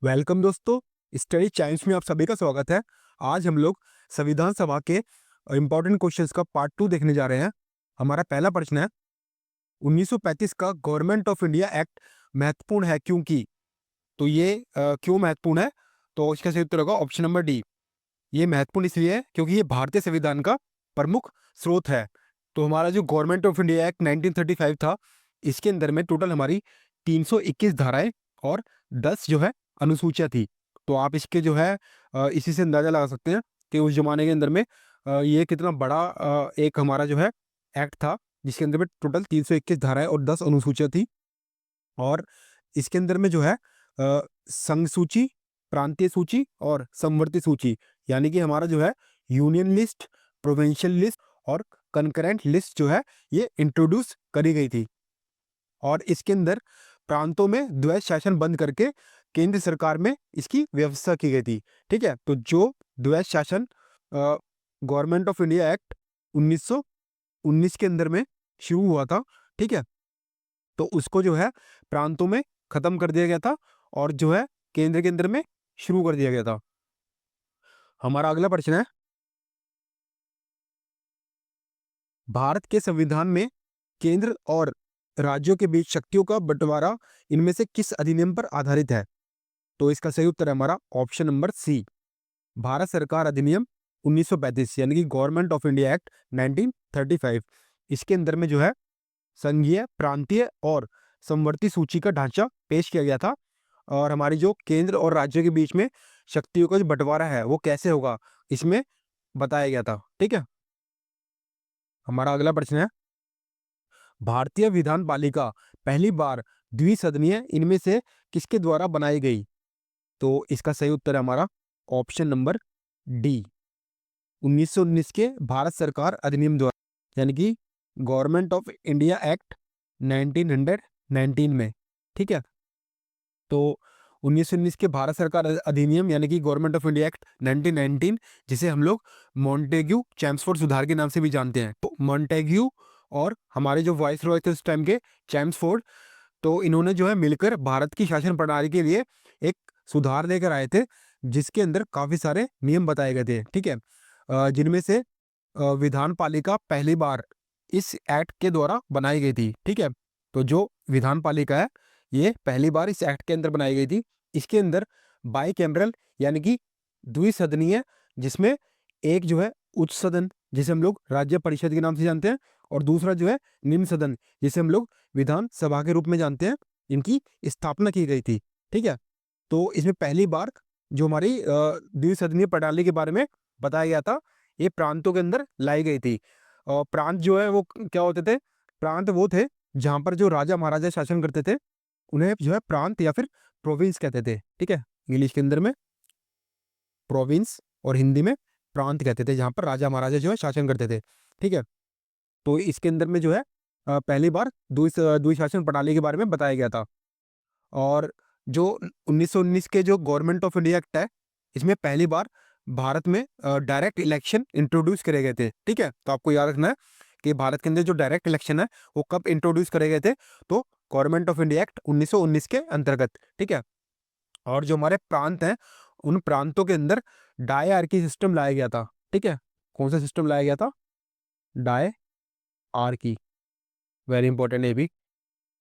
Welcome दोस्तों, study Chimes में आप सभी का स्वागत है। आज हम लोग संविधान सभा के इम्पोर्टेंट क्वेश्चंस का पार्ट 2 देखने जा रहे हैं। हमारा पहला प्रश्न है, 1935 का गवर्नमेंट ऑफ इंडिया एक्ट महत्वपूर्ण है क्योंकि। तो ये क्यों महत्वपूर्ण है? तो इसका सही उत्तर होगा ऑप्शन नंबर डी। ये महत्वपूर्ण इसलिए है क्योंकि ये भारतीय संविधान का प्रमुख स्रोत है। तो हमारा जो गवर्नमेंट ऑफ इंडिया एक्ट 1935 था, इसके अंदर में टोटल हमारी 321 धाराएं और 10 जो है अनुसूचियां थी। तो आप इसके जो है इसी से अंदाजा लगा सकते हैं कि उस जमाने के अंदर में ये कितना बड़ा एक हमारा जो है एक्ट था, जिसके अंदर में टोटल 321 धाराएं और 10 अनुसूचियां थी। और इसके अंदर में जो है संघ सूची, प्रांतीय सूची और समवर्ती सूची, यानी कि हमारा जो है यूनियन लिस्ट, प्रोविंशियल लिस्ट और कंकरेंट लिस्ट जो है ये इंट्रोड्यूस करी गई थी। और इसके अंदर प्रांतों में द्वैध शासन बंद करके केंद्र सरकार में इसकी व्यवस्था की गई थी। ठीक है, तो जो द्वैध शासन गवर्नमेंट ऑफ इंडिया एक्ट 1919 के अंदर में शुरू हुआ था, ठीक है, तो उसको जो है प्रांतों में खत्म कर दिया गया था और जो है केंद्र के अंदर में शुरू कर दिया गया था। हमारा अगला प्रश्न है, भारत के संविधान में केंद्र और राज्यों के बीच शक्तियों का बंटवारा इनमें से किस अधिनियम पर आधारित है? तो इसका सही उत्तर है हमारा ऑप्शन नंबर सी, भारत सरकार अधिनियम 1935 यानी कि गवर्नमेंट ऑफ इंडिया एक्ट 1935। इसके अंदर में जो है संघीय, प्रांतीय और समवर्ती सूची का ढांचा पेश किया गया था और हमारी जो केंद्र और राज्य के बीच में शक्तियों का जो बंटवारा है वो कैसे होगा, इसमें बताया गया था। ठीक है, हमारा अगला प्रश्न है, भारतीय विधान पालिका पहली बार द्विसदनीय इनमें से किसके द्वारा बनाई गई? तो इसका सही उत्तर है हमारा ऑप्शन नंबर डी, 1919 के भारत सरकार अधिनियम द्वारा, यानी कि गवर्नमेंट ऑफ इंडिया एक्ट 1919 में। ठीक है, तो 1919 के भारत सरकार अधिनियम यानी कि गवर्नमेंट ऑफ इंडिया एक्ट 1919, जिसे हम लोग मॉन्टेग्यू चैम्सफोर्ड सुधार के नाम से भी जानते हैं। तो मॉन्टेग्यू और हमारे जो वाइस रॉय थे उस टाइम के, चैम्सफोर्ड, तो इन्होंने जो है मिलकर भारत की शासन प्रणाली के लिए एक सुधार लेकर आए थे, जिसके अंदर काफी सारे नियम बताए गए थे। ठीक है, जिनमें से विधान पालिका पहली बार इस एक्ट के द्वारा बनाई गई थी। ठीक है, तो जो विधान पालिका है ये पहली बार इस एक्ट के अंदर बनाई गई थी। इसके अंदर बाई कैमरल यानी कि द्विसदनीय, जिसमें एक जो है उच्च सदन जिसे हम लोग राज्य परिषद के नाम से जानते हैं और दूसरा जो है निम्न सदन जिसे हम लोग विधान सभा के रूप में जानते हैं, इनकी स्थापना की गई थी। ठीक है, तो इसमें पहली बार जो हमारी द्विसदनीय प्रणाली के बारे में बताया गया था, ये प्रांतों के अंदर लाई गई थी। और प्रांत जो है वो क्या होते थे? प्रांत वो थे जहाँ पर जो राजा महाराजा शासन करते थे, उन्हें जो है प्रांत या फिर प्रोविंस कहते थे। ठीक है, इंग्लिश के अंदर में प्रोविंस और हिंदी में प्रांत कहते थे, जहाँ पर राजा महाराजा जो है शासन करते थे। ठीक है, तो इसके अंदर में जो है पहली बार द्विशासन प्रणाली के बारे में बताया गया था। और जो 1919 के जो गवर्नमेंट ऑफ इंडिया एक्ट है, इसमें पहली बार भारत में डायरेक्ट इलेक्शन इंट्रोड्यूस करे गए थे। ठीक है, तो आपको याद रखना है कि भारत के अंदर जो डायरेक्ट इलेक्शन है वो कब इंट्रोड्यूस करे गए थे? तो गवर्नमेंट ऑफ इंडिया एक्ट 1919 के अंतर्गत। ठीक है, और जो हमारे प्रांत हैं, उन प्रांतों के अंदर डायआर्की सिस्टम लाया गया था। ठीक है, कौन सा सिस्टम लाया गया था? डायआर्की, वेरी इंपॉर्टेंट है भी।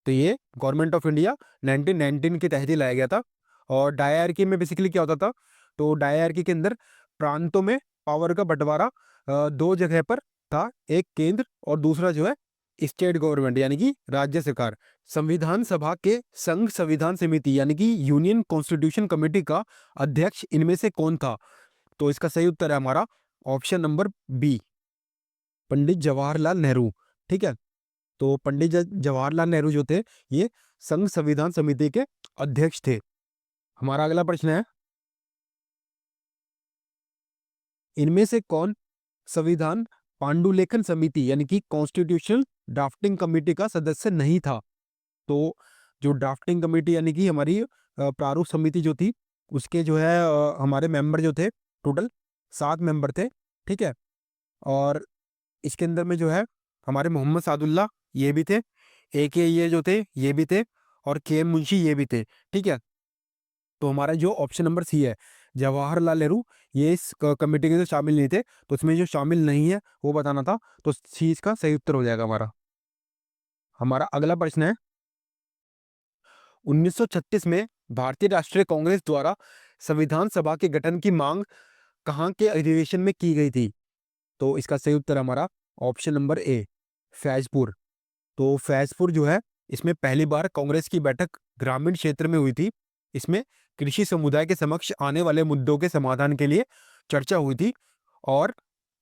तो ये गवर्नमेंट ऑफ इंडिया 1919 के तहत ही लाया गया था। और डायआर्की में बेसिकली क्या होता था? तो डायआर्की के अंदर प्रांतों में पावर का बंटवारा दो जगह पर था, एक केंद्र और दूसरा जो है स्टेट गवर्नमेंट यानी कि राज्य सरकार। संविधान सभा के संघ संविधान समिति यानी कि यूनियन कॉन्स्टिट्यूशन कमेटी का अध्यक्ष इनमें से कौन था? तो इसका सही उत्तर है हमारा option number B, Pandit Jawaharlal Nehru. ठीक है, तो पंडित जवाहरलाल नेहरू जो थे ये संघ संविधान समिति के अध्यक्ष थे। हमारा अगला प्रश्न है, इनमें से कौन संविधान पांडुलेखन समिति यानी कि कॉन्स्टिट्यूशनल ड्राफ्टिंग कमेटी का सदस्य नहीं था? तो जो ड्राफ्टिंग कमेटी यानी कि हमारी प्रारूप समिति जो थी, उसके जो है हमारे मेंबर जो थे टोटल 7 मेंबर थे। ठीक है, और इसके अंदर में जो है हमारे मोहम्मद सादुल्ला ये भी थे, ए के ये जो थे ये भी थे और के एम मुंशी ये भी थे। ठीक है, तो हमारा जो ऑप्शन नंबर सी है, जवाहरलाल नेहरू, ये इस कमेटी के जो शामिल नहीं थे, तो उसमें जो शामिल नहीं है वो बताना था, तो सी इसका सही उत्तर हो जाएगा हमारा। हमारा अगला प्रश्न है, 1936 में भारतीय राष्ट्रीय कांग्रेस द्वारा संविधान सभा के गठन की मांग कहाँ के अधिवेशन में की गई थी? तो इसका सही उत्तर हमारा ऑप्शन नंबर ए, फैजपुर। तो फैजपुर जो है, इसमें पहली बार कांग्रेस की बैठक ग्रामीण क्षेत्र में हुई थी। इसमें कृषि समुदाय के समक्ष आने वाले मुद्दों के समाधान के लिए चर्चा हुई थी, और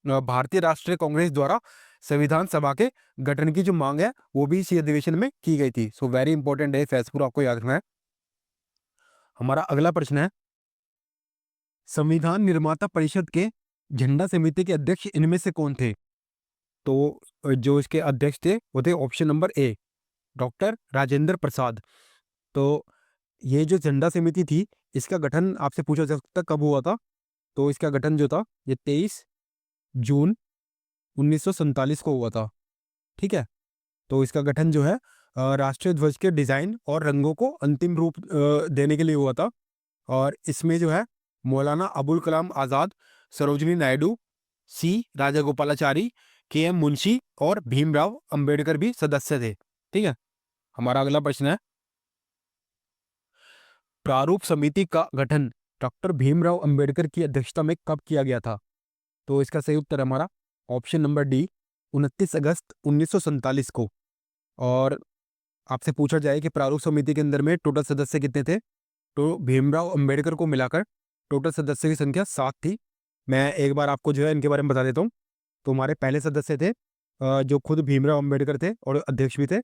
भारतीय राष्ट्रीय कांग्रेस द्वारा संविधान सभा के गठन की जो मांग है वो भी इसी अधिवेशन में की गई थी। सो वेरी इंपॉर्टेंट है फैजपुर, आपको याद रखना है। हमारा अगला प्रश्न है, संविधान निर्माता परिषद के झंडा समिति के अध्यक्ष इनमें से कौन थे? तो जो इसके अध्यक्ष थे वो थे option number A, doctor Rajendra Prasad. तो ये जो झंडा समिति थी, इसका गठन आपसे पूछा जा सकता कब हुआ था? तो इसका गठन जो था ये 23 जून 1947 को हुआ था। ठीक है, तो इसका गठन जो है राष्ट्रीय ध्वज के डिजाइन और रंगों को अंतिम रूप देने के लिए हुआ था, और इसमें जो है मौलाना अबुल कलाम आज़ाद, सरोजिनी नायडू, सी राजागोपालाचारी, के एम मुंशी और भीमराव अंबेडकर भी सदस्य थे। ठीक है, हमारा अगला प्रश्न है, प्रारूप समिति का गठन डॉक्टर भीमराव अंबेडकर की अध्यक्षता में कब किया गया था? तो इसका सही उत्तर हमारा ऑप्शन नंबर डी, 29 अगस्त 1947 को। और आपसे पूछा जाए कि प्रारूप समिति के अंदर में टोटल सदस्य कितने थे, तो भीमराव अंबेडकर को मिलाकर टोटल सदस्य की संख्या 7 थी। मैं एक बार आपको जो है इनके बारे में बता देता हूँ। तो हमारे पहले सदस्य थे जो खुद भीमराव अंबेडकर थे और अध्यक्ष भी थे।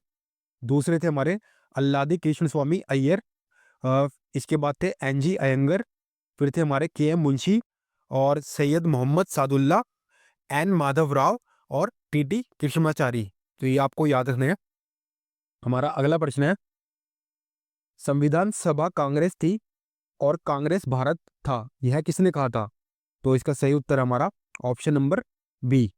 दूसरे थे हमारे अल्लादी कृष्ण स्वामी अय्यर, इसके बाद थे एन.जी. अयंगर, फिर थे हमारे के.एम. मुंशी और सैयद मोहम्मद सादुल्ला, एन. माधव राव और टी.टी. कृष्णमाचारी। तो ये आपको याद रखने हैं। हमारा अगला प्रश्न है, संविधान सभा कांग्रेस थी और कांग्रेस भारत था, यह किसने कहा था? तो इसका सही उत्तर हमारा ऑप्शन नंबर बी,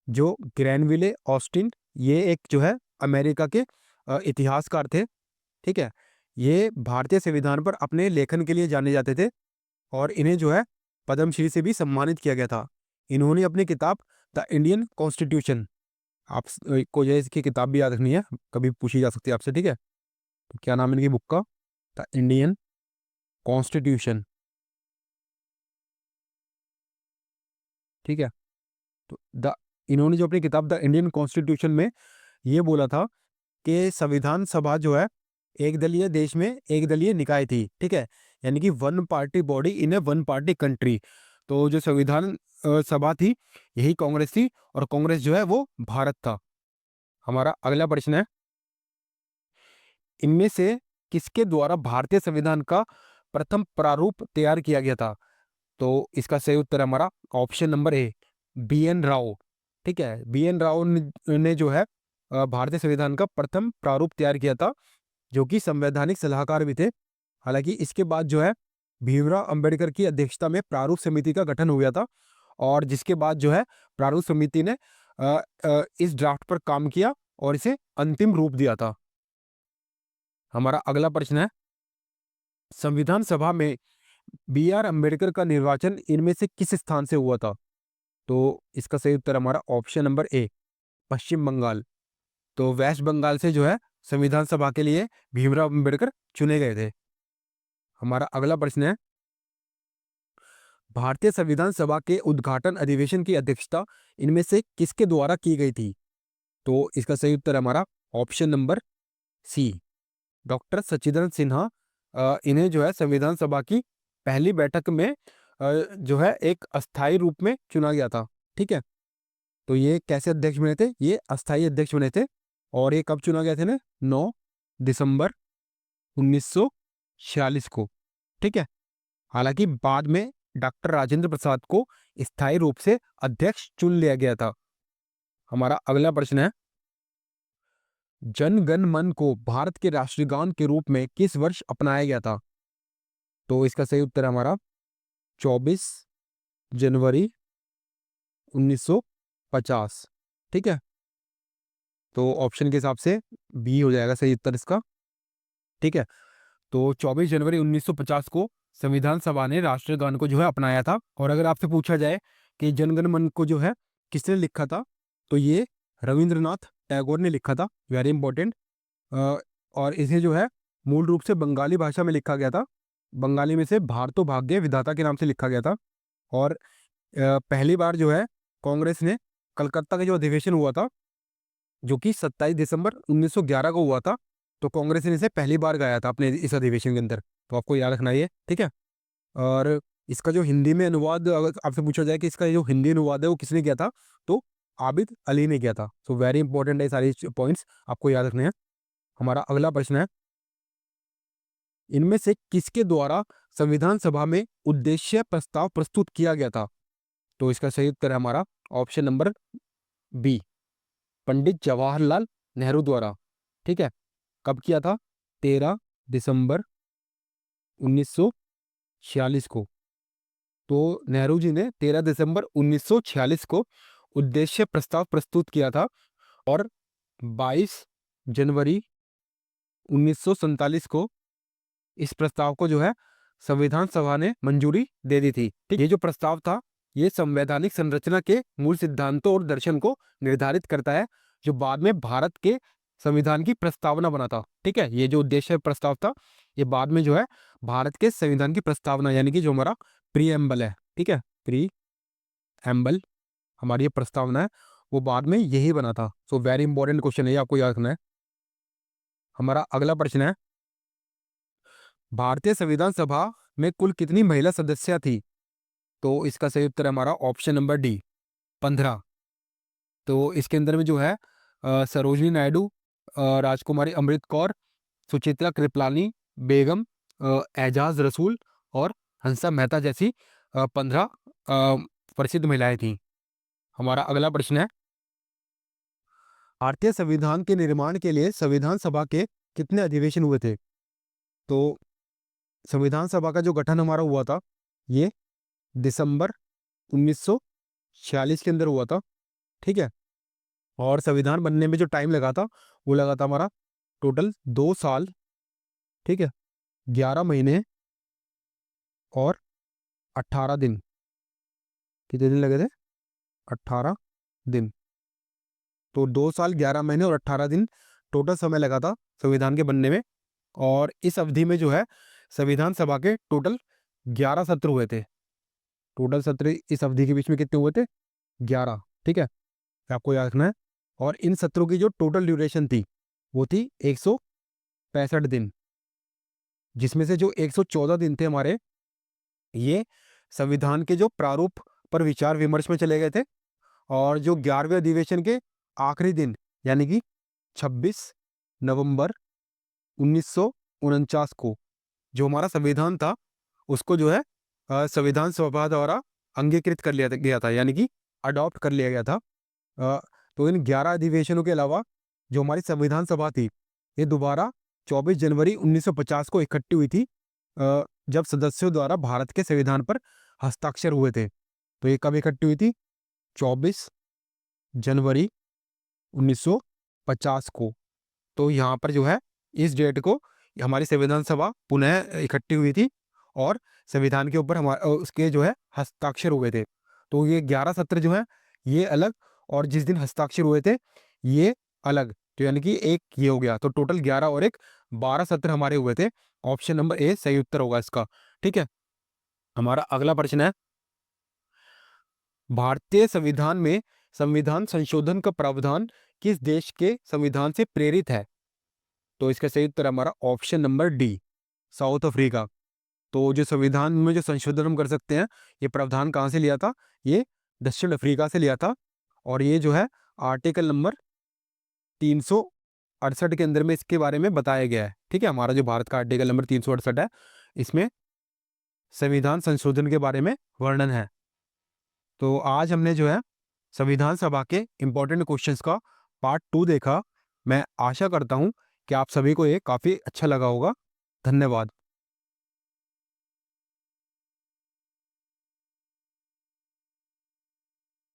जो ग्रैनविले ऑस्टिन, ये एक जो है अमेरिका के इतिहासकार थे। ठीक है, ये भारतीय संविधान पर अपने लेखन के लिए जाने जाते थे, और इन्हें जो है पद्मश्री से भी सम्मानित किया गया था। इन्होंने अपनी किताब द इंडियन कॉन्स्टिट्यूशन, आप को जो है इसकी किताब भी याद रखनी है, कभी पूछी जा सकती है आपसे। ठीक है, तो क्या नाम है इनकी बुक का? The Indian constitution. ठीक है, तो द इन्होंने जो अपनी किताब द इंडियन कॉन्स्टिट्यूशन में ये बोला था कि संविधान सभा जो है एक दलीय देश में एक दलीय निकाय थी। ठीक है, यानी कि one party body in A one party country. तो जो संविधान सभा थी यही कांग्रेस थी, और कांग्रेस जो है वो भारत था। हमारा अगला प्रश्न है, इनमें से किसके द्वारा भारतीय संविधान का प्रथम प्रारूप तैयार किया गया था? तो इसका सही उत्तर हमारा ऑप्शन नंबर ए, बी.एन. राव। ठीक है, बी.एन. राव ने जो है भारतीय संविधान का प्रथम प्रारूप तैयार किया था, जो कि संवैधानिक सलाहकार भी थे। हालांकि इसके बाद जो है भीमराव अंबेडकर की अध्यक्षता में प्रारूप समिति का गठन हो गया था, और जिसके बाद जो है प्रारूप समिति ने इस ड्राफ्ट पर काम किया और इसे अंतिम रूप दिया था। हमारा अगला प्रश्न है, संविधान सभा में बी.आर. अंबेडकर का निर्वाचन इनमें से किस स्थान से हुआ था? तो इसका सही उत्तर हमारा ऑप्शन नंबर ए, पश्चिम बंगाल। तो वेस्ट बंगाल से जो है संविधान सभा के लिए भीमराव अंबेडकर चुने गए थे। हमारा अगला प्रश्न है, भारतीय संविधान सभा के उद्घाटन अधिवेशन की अध्यक्षता इनमें से किसके द्वारा की गई थी? तो इसका सही उत्तर हमारा ऑप्शन नंबर सी, डॉक्टर सच्चिदानंद सिन्हा। इन्हें जो है संविधान सभा की पहली बैठक में जो है एक अस्थायी रूप में चुना गया था। ठीक है, तो ये कैसे अध्यक्ष बने थे? ये अस्थायी अध्यक्ष बने थे, और ये कब चुना गया था ना? 9 दिसंबर 1946 को। ठीक है, हालांकि बाद में डॉक्टर राजेंद्र प्रसाद को स्थायी रूप से अध्यक्ष चुन लिया गया था। हमारा अगला प्रश्न है, जन गण मन को भारत के राष्ट्रगान के रूप में किस वर्ष अपनाया गया था? तो इसका सही उत्तर हमारा 24 जनवरी 1950। ठीक है, तो ऑप्शन के हिसाब से बी हो जाएगा सही उत्तर इसका। ठीक है, तो 24 जनवरी 1950 को संविधान सभा ने राष्ट्रीय गान को जो है अपनाया था। और अगर आपसे पूछा जाए कि जनगण मन को जो है किसने लिखा था, तो ये रविंद्रनाथ टैगोर ने लिखा था। Very important. और इसे जो है मूल रूप से बंगाली भाषा में लिखा गया था। बंगाली में से भारतो भाग्य विधाता के नाम से लिखा गया था। और पहली बार जो है कांग्रेस ने कलकत्ता का जो अधिवेशन हुआ था, जो कि 27 दिसंबर 1911 को हुआ था, तो कांग्रेस ने इसे पहली बार गाया था अपने इस अधिवेशन के अंदर। तो आपको याद रखना ये, ठीक है। और इसका जो हिंदी में अनुवाद अगर आपसे पूछा जाए कि इसका जो हिंदी अनुवाद है वो किसने किया था, तो आबिद अली ने किया था। सो वेरी इंपॉर्टेंट है, सारी पॉइंट्स आपको याद रखने हैं। हमारा अगला प्रश्न है, इनमें से किसके द्वारा संविधान सभा में उद्देश्य प्रस्ताव प्रस्तुत किया गया था? तो इसका सही उत्तर है हमारा option number B, Pandit Jawaharlal Nehru द्वारा। ठीक है, कब किया था? 13 दिसंबर 1946 को। तो नेहरू जी ने 13 दिसंबर 1946 को उद्देश्य प्रस्ताव प्रस्तुत किया था और 22 जनवरी 1947 को इस प्रस्ताव को जो है संविधान सभा ने मंजूरी दे दी थी। ठीक, ये जो प्रस्ताव था ये संवैधानिक संरचना के मूल सिद्धांतों और दर्शन को निर्धारित करता है, जो बाद में भारत के संविधान की प्रस्तावना बना था। ठीक है, ये जो उद्देश्य प्रस्ताव था ये बाद में जो है भारत के संविधान की प्रस्तावना, यानी कि जो हमारा प्रीएम्बल है, ठीक है, प्रीएम्बल हमारी ये प्रस्तावना है, वो बाद में यही बना था। सो वेरी इंपॉर्टेंट क्वेश्चन है, ये आपको याद रखना है। हमारा अगला प्रश्न है, भारतीय संविधान सभा में कुल कितनी महिला सदस्य थी? तो इसका सही उत्तर है हमारा ऑप्शन नंबर डी, 15। तो इसके अंदर में जो है सरोजिनी नायडू, राजकुमारी अमृत कौर, सुचित्रा कृपलानी बेगम, एजाज रसूल और हंसा मेहता जैसी 15 प्रसिद्ध महिलाएं थीं। हमारा अगला प्रश्न है, भारतीय संविधान के निर्माण के लिए संविधान सभा के कितने अधिवेशन हुए थे? तो संविधान सभा का जो गठन हमारा हुआ था ये दिसंबर 1946 के अंदर हुआ था। ठीक है, और संविधान बनने में जो टाइम लगा था वो लगा था हमारा टोटल 2 साल, ठीक है, 11 महीने और 18 दिन। कितने दिन लगे थे? 18 दिन। तो 2 साल 11 महीने और 18 दिन टोटल समय लगा था संविधान के बनने में। और इस अवधि में जो है संविधान सभा के टोटल 11 सत्र हुए थे। टोटल सत्र इस अवधि के बीच में कितने हुए थे? 11। ठीक है, आपको याद रखना है। और इन सत्रों की जो टोटल ड्यूरेशन थी वो थी 165 दिन, जिसमें से जो 114 दिन थे हमारे ये संविधान के जो प्रारूप पर विचार विमर्श में चले गए थे। और जो 11वें अधिवेशन के आखिरी दिन यानी कि 26 नवंबर 1949 को जो हमारा संविधान था उसको जो है संविधान सभा द्वारा अंगीकृत कर लिया गया था, यानी कि अडॉप्ट कर लिया गया था। तो इन 11 अधिवेशनों के अलावा जो हमारी संविधान सभा थी ये दोबारा 24 जनवरी 1950 को इकट्ठी हुई थी, जब सदस्यों द्वारा भारत के संविधान पर हस्ताक्षर हुए थे। तो ये कब इकट्ठी हुई थी? 24 जनवरी 1950 को। तो यहाँ पर जो है इस डेट को हमारी संविधान सभा पुनः इकट्ठी हुई थी और संविधान के ऊपर हमारे उसके जो है हस्ताक्षर हुए थे। तो ये 11 सत्र जो है ये अलग और जिस दिन हस्ताक्षर हुए थे ये अलग, तो यानी कि एक ये हो गया। तो टोटल 11 और एक 12 सत्र हमारे हुए थे। ऑप्शन नंबर ए सही उत्तर होगा इसका। ठीक है, हमारा अगला प्रश्न है, भारतीय संविधान में संविधान संशोधन का प्रावधान किस देश के संविधान से प्रेरित है? तो इसका सही उत्तर हमारा option number D, south Africa. तो जो संविधान में जो संशोधन हम कर सकते हैं ये प्रावधान कहाँ से लिया था? ये दक्षिण अफ्रीका से लिया था। और ये जो है आर्टिकल नंबर 368 के अंदर में इसके बारे में बताया गया है। ठीक है, हमारा जो भारत का आर्टिकल नंबर 368 है इसमें संविधान संशोधन के बारे में वर्णन है। तो आज हमने जो है संविधान सभा के इंपॉर्टेंट क्वेश्चंस का पार्ट 2 देखा। मैं आशा करता हूं कि आप सभी को ये काफ़ी अच्छा लगा होगा। धन्यवाद।